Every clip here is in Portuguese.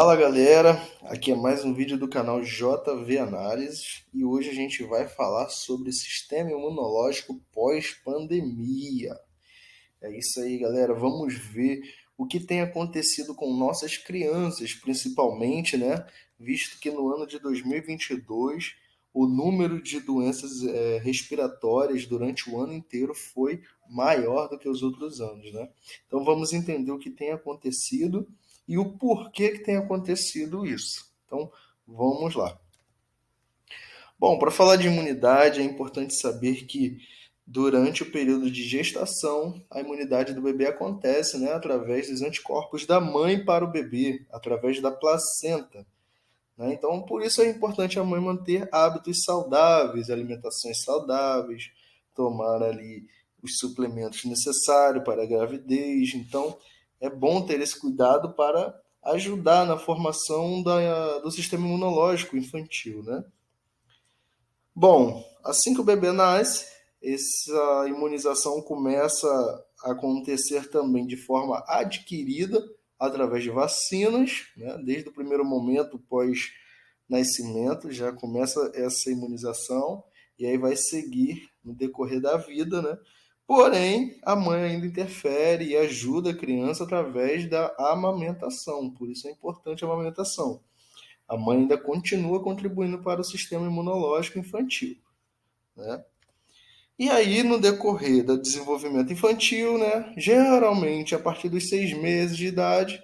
Fala galera, aqui é mais um vídeo do canal JV Análises e hoje a gente vai falar sobre sistema imunológico pós-pandemia. É isso aí galera, vamos ver o que tem acontecido com nossas crianças, principalmente, né? Visto que no ano de 2022 o número de doenças respiratórias durante o ano inteiro foi maior do que os outros anos, né? Então vamos entender o que tem acontecido e o porquê que tem acontecido isso. Então, vamos lá. Bom, para falar de imunidade, é importante saber que durante o período de gestação, a imunidade do bebê acontece, né, através dos anticorpos da mãe para o bebê, através da placenta. Né? Então, por isso é importante a mãe manter hábitos saudáveis, alimentações saudáveis, tomar ali os suplementos necessários para a gravidez. Então, é bom ter esse cuidado para ajudar na formação do sistema imunológico infantil, né? Bom, assim que o bebê nasce, essa imunização começa a acontecer também de forma adquirida através de vacinas, né? Desde o primeiro momento pós-nascimento já começa essa imunização e aí vai seguir no decorrer da vida, né? Porém, a mãe ainda interfere e ajuda a criança através da amamentação, por isso é importante a amamentação. A mãe ainda continua contribuindo para o sistema imunológico infantil, né? E aí, no decorrer do desenvolvimento infantil, né, geralmente a partir dos 6 meses de idade,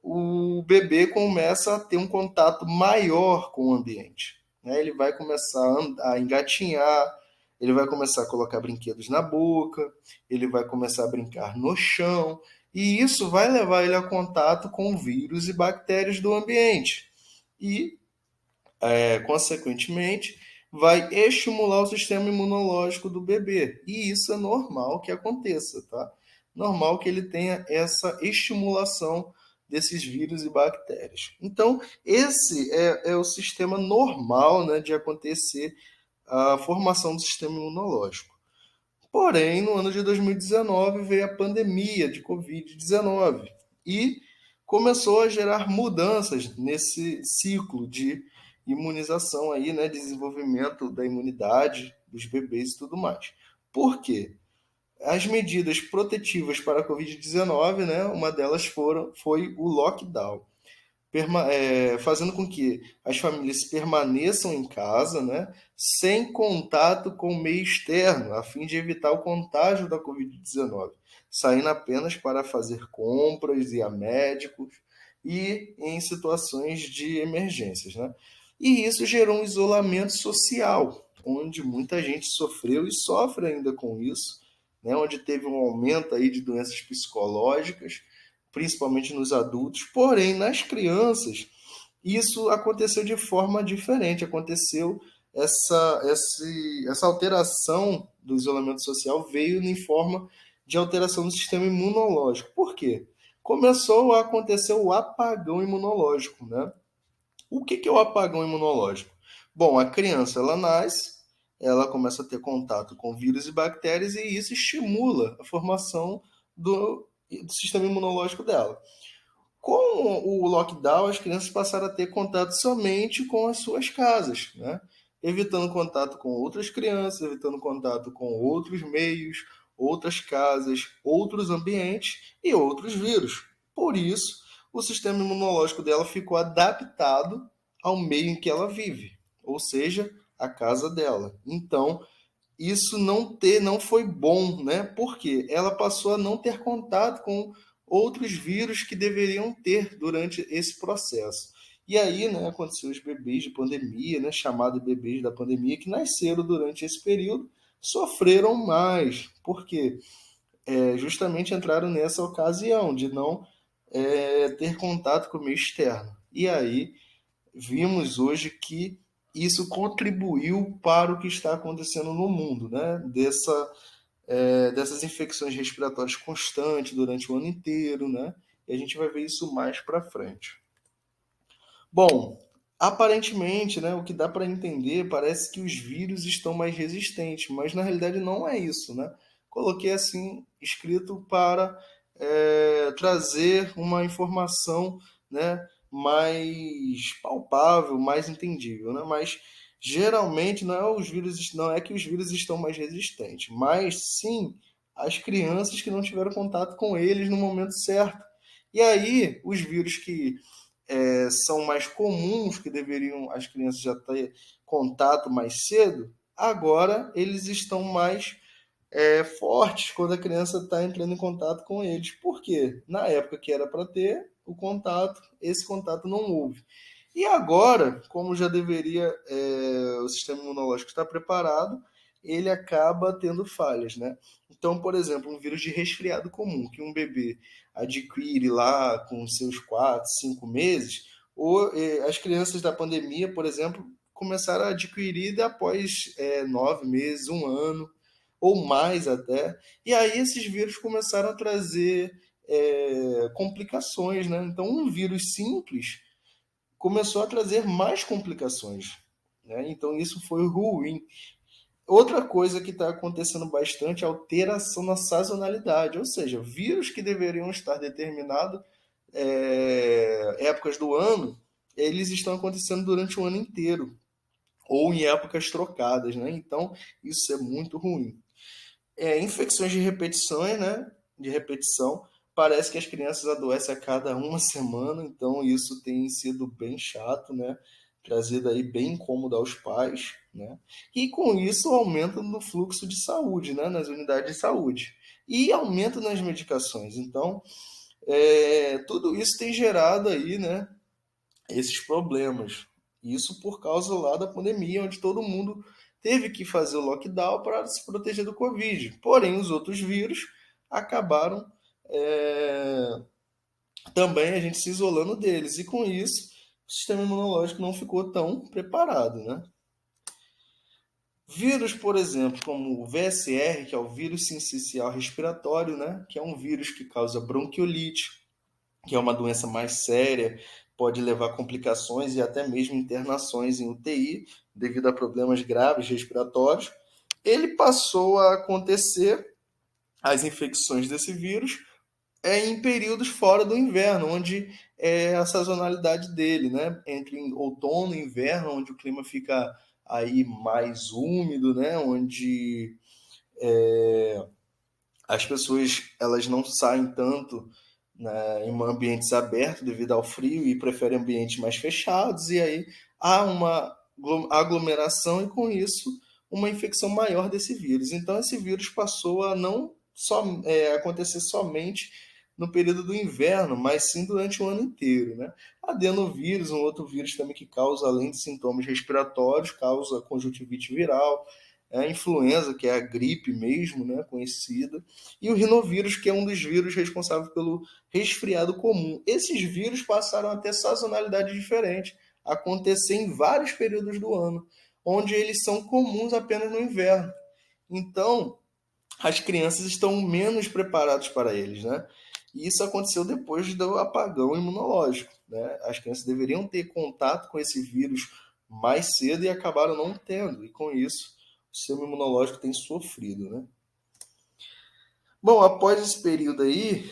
o bebê começa a ter um contato maior com o ambiente. Né? Ele vai começar a engatinhar, ele vai começar a colocar brinquedos na boca, ele vai começar a brincar no chão, e isso vai levar ele a contato com vírus e bactérias do ambiente. E consequentemente, vai estimular o sistema imunológico do bebê. E isso é normal que aconteça, tá? Normal que ele tenha essa estimulação desses vírus e bactérias. Então, esse é o sistema normal, né, de acontecer a formação do sistema imunológico. Porém, no ano de 2019 veio a pandemia de Covid-19 e começou a gerar mudanças nesse ciclo de imunização aí, né, desenvolvimento da imunidade dos bebês e tudo mais. Por quê? As medidas protetivas para a Covid-19, né, uma delas foi o lockdown fazendo com que as famílias permaneçam em casa, né, sem contato com o meio externo, a fim de evitar o contágio da Covid-19, saindo apenas para fazer compras e a médicos e em situações de emergências. Né? E isso gerou um isolamento social, onde muita gente sofreu e sofre ainda com isso, né, onde teve um aumento aí de doenças psicológicas, principalmente nos adultos, porém nas crianças isso aconteceu de forma diferente, aconteceu essa alteração do isolamento social veio em forma de alteração do sistema imunológico. Por quê? Começou a acontecer o apagão imunológico, né? O que é o apagão imunológico? Bom, a criança ela nasce, ela começa a ter contato com vírus e bactérias e isso estimula a formação do sistema imunológico dela. Com o lockdown, as crianças passaram a ter contato somente com as suas casas, né? Evitando contato com outras crianças, evitando contato com outros meios, outras casas, outros ambientes e outros vírus. Por isso, o sistema imunológico dela ficou adaptado ao meio em que ela vive, ou seja, a casa dela. Então, isso não foi bom, né? Porque ela passou a não ter contato com outros vírus que deveriam ter durante esse processo. E aí, né, aconteceu os bebês de pandemia, né, chamados bebês da pandemia, que nasceram durante esse período, sofreram mais, porque justamente entraram nessa ocasião de não ter contato com o meio externo. E aí, vimos hoje que isso contribuiu para o que está acontecendo no mundo, né? Dessas infecções respiratórias constantes durante o ano inteiro, né? E a gente vai ver isso mais para frente. Bom, aparentemente, né, o que dá para entender parece que os vírus estão mais resistentes, mas na realidade não é isso, né? Coloquei assim escrito para trazer uma informação, né, mais palpável, mais entendível, né? Mas geralmente não é que os vírus estão mais resistentes, mas sim as crianças que não tiveram contato com eles no momento certo. E aí, os vírus que são mais comuns, que deveriam as crianças já ter contato mais cedo, agora eles estão mais fortes quando a criança está entrando em contato com eles. Por quê? Na época que era para ter o contato, esse contato não houve. E agora, como já deveria, o sistema imunológico estar preparado, ele acaba tendo falhas, né? Então, por exemplo, um vírus de resfriado comum, que um bebê adquire lá com seus 4, 5 meses, ou as crianças da pandemia, por exemplo, começaram a adquirir após 9 meses, um ano, ou mais até. E aí esses vírus começaram a trazer complicações, né? Então, um vírus simples começou a trazer mais complicações, né? Então, isso foi ruim. Outra coisa que está acontecendo bastante é a alteração na sazonalidade, ou seja, vírus que deveriam estar determinados épocas do ano, eles estão acontecendo durante o ano inteiro, ou em épocas trocadas, né? Então, isso é muito ruim. Infecções de repetições, né? De repetição. Parece que as crianças adoecem a cada uma semana, então isso tem sido bem chato, né? Trazido aí bem incômodo aos pais, né? E com isso aumento no fluxo de saúde, né? Nas unidades de saúde. E aumento nas medicações. Então, tudo isso tem gerado aí, né? Esses problemas. Isso por causa lá da pandemia, onde todo mundo teve que fazer o lockdown para se proteger do Covid. Porém, os outros vírus acabaram também a gente se isolando deles. E com isso, o sistema imunológico não ficou tão preparado, né? Vírus, por exemplo, como o VSR, que é o vírus sincicial respiratório, né? Que é um vírus que causa bronquiolite, que é uma doença mais séria, pode levar a complicações e até mesmo internações em UTI devido a problemas graves respiratórios. Ele passou a acontecer as infecções desse vírus em períodos fora do inverno, onde é a sazonalidade dele, né? Entre outono e inverno, onde o clima fica aí mais úmido, né? Onde as pessoas elas não saem tanto, né, em ambientes abertos devido ao frio e preferem ambientes mais fechados, e aí há uma aglomeração e com isso uma infecção maior desse vírus. Então esse vírus passou a não só acontecer somente no período do inverno, mas sim durante o ano inteiro, né? Adenovírus, um outro vírus também que causa, além de sintomas respiratórios, causa conjuntivite viral, a influenza, que é a gripe mesmo, né, conhecida, e o rinovírus, que é um dos vírus responsáveis pelo resfriado comum. Esses vírus passaram a ter sazonalidade diferente, acontecer em vários períodos do ano, onde eles são comuns apenas no inverno. Então, as crianças estão menos preparadas para eles, né? E isso aconteceu depois do apagão imunológico, né? As crianças deveriam ter contato com esse vírus mais cedo e acabaram não tendo, e com isso o sistema imunológico tem sofrido, né? Bom, após esse período aí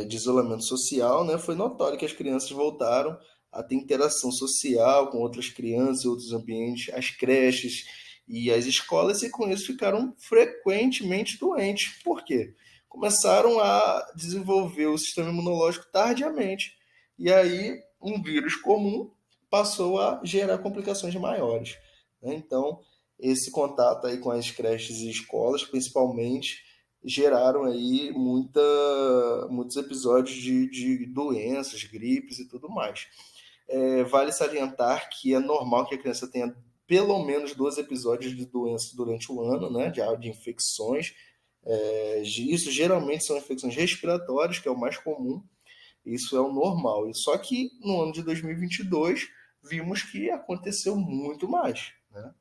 de isolamento social, né, foi notório que as crianças voltaram a ter interação social com outras crianças, outros ambientes, as creches e as escolas, e com isso ficaram frequentemente doentes. Por quê? Começaram a desenvolver o sistema imunológico tardiamente. E aí, um vírus comum passou a gerar complicações maiores, né? Então, esse contato aí com as creches e escolas, principalmente, geraram aí muitos episódios de doenças, gripes e tudo mais. Vale salientar que é normal que a criança tenha pelo menos 12 episódios de doença durante o ano, né, de infecções. Isso geralmente são infecções respiratórias, que é o mais comum. Isso é o normal. Só que no ano de 2022 vimos que aconteceu muito mais, né?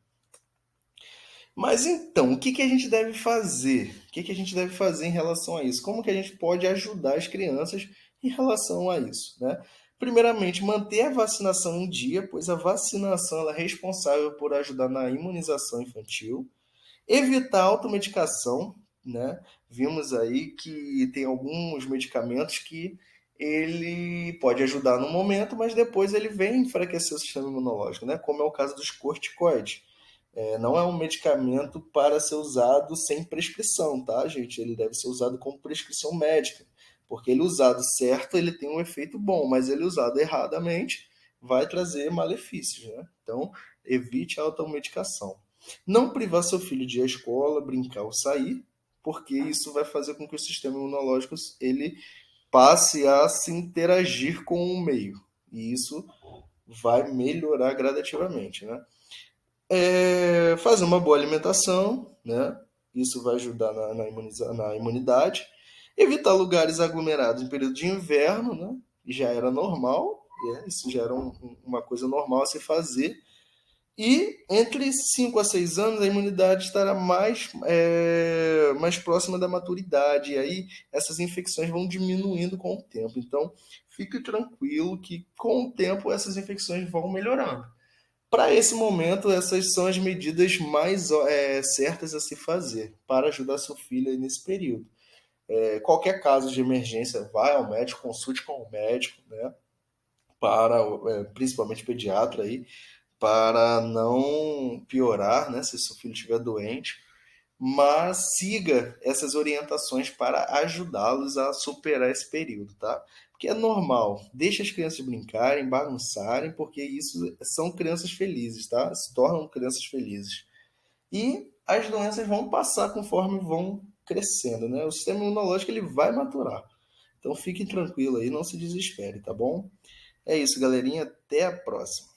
Mas então, o que que a gente deve fazer? O que que a gente deve fazer em relação a isso? Como que a gente pode ajudar as crianças em relação a isso, né? Primeiramente, manter a vacinação em dia, pois a vacinação ela é responsável por ajudar na imunização infantil. Evitar a automedicação, né? Vimos aí que tem alguns medicamentos que ele pode ajudar no momento, mas depois ele vem enfraquecer o sistema imunológico, né? Como é o caso dos corticoides. Não é um medicamento para ser usado sem prescrição, tá, gente? Ele deve ser usado com prescrição médica, porque ele usado certo, ele tem um efeito bom, mas ele usado erradamente vai trazer malefícios, né? Então, evite a automedicação. Não privar seu filho de ir à escola, brincar ou sair, porque isso vai fazer com que o sistema imunológico ele passe a se interagir com o meio. E isso vai melhorar gradativamente, né? Fazer uma boa alimentação, né? Isso vai ajudar na imunidade. Evitar lugares aglomerados em período de inverno, né? Já era normal, isso já era uma coisa normal a se fazer. E entre 5 a 6 anos, a imunidade estará mais próxima da maturidade. E aí essas infecções vão diminuindo com o tempo. Então, fique tranquilo que com o tempo essas infecções vão melhorando. Para esse momento, essas são as medidas mais certas a se fazer para ajudar seu filho aí nesse período. Qualquer caso de emergência, vai ao médico, consulte com o médico, né? Para, principalmente pediatra aí, para não piorar, né, se seu filho estiver doente, mas siga essas orientações para ajudá-los a superar esse período, tá? Porque é normal, deixa as crianças brincarem, bagunçarem, porque isso são crianças felizes, tá? Se tornam crianças felizes. E as doenças vão passar conforme vão crescendo, né? O sistema imunológico ele vai maturar. Então fique tranquilo aí, não se desespere, tá bom? É isso, galerinha, até a próxima.